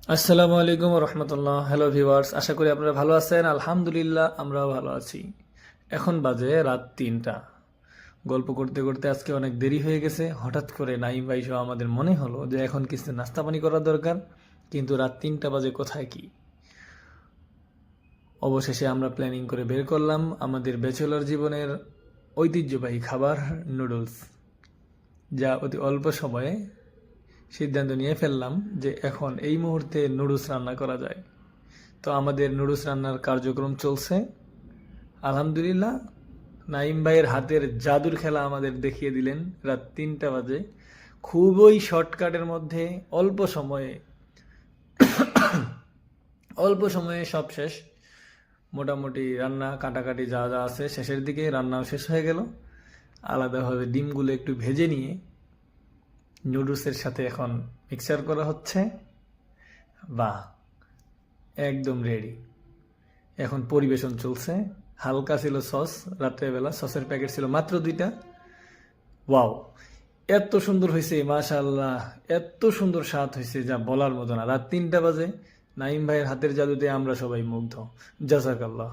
আসসালামু আলাইকুম রহমতুল্লাহ। Hello viewers, আশা করি আপনারা ভালো আছেন। আলহামদুলিল্লাহ, আমরাও ভালো আছি। এখন বাজে রাত 3টা। গল্প করতে করতে আজকে অনেক দেরি হয়ে গেছে। হঠাৎ করে নাইম ভাই সহ আমাদের মনে হলো যে এখন কিছু নাস্তা পানি করার দরকার, কিন্তু রাত 3টা বাজে কোথায় কি। অবশেষে আমরা প্ল্যানিং করে বের করলাম আমাদের ব্যাচেলর জীবনের ঐতিহ্যবাহী খাবার নুডলস, যা অতি অল্প সময়ে সিদ্ধান্ত নিয়ে ফেললাম যে এখন এই মুহূর্তে নুডলস রান্না করা যায়। তো আমাদের নুডলস রান্নার কার্যক্রম চলছে। আলহামদুলিল্লাহ, নাইম ভাইয়ের হাতের জাদুর খেলা আমাদের দেখিয়ে দিলেন রাত 3টা বাজে। খুবই শর্টকাটের মধ্যে অল্প সময়ে সব শেষ। মোটামুটি রান্না কাটাকাটি যা যা আছে শেষের দিকে রান্নাও শেষ হয়ে গেল। আলাদাভাবে ডিমগুলো একটু ভেজে নিয়ে নুডলসের সাথে এখন মিক্সার করা হচ্ছে। বাহ, একদম রেডি। এখন পরিবেশন চলছে। হালকা ছিল সস, রাত্রেবেলা সসের প্যাকেট ছিল মাত্র 2টা। ওয়াও, এত সুন্দর হয়েছে, মাশাআল্লাহ, এত সুন্দর স্বাদ হয়েছে যা বলার মতো না। রাত 3টা বাজে নাইম ভাইয়ের হাতের জাদুতে আমরা সবাই মুগ্ধ। জাযাকাল্লাহ।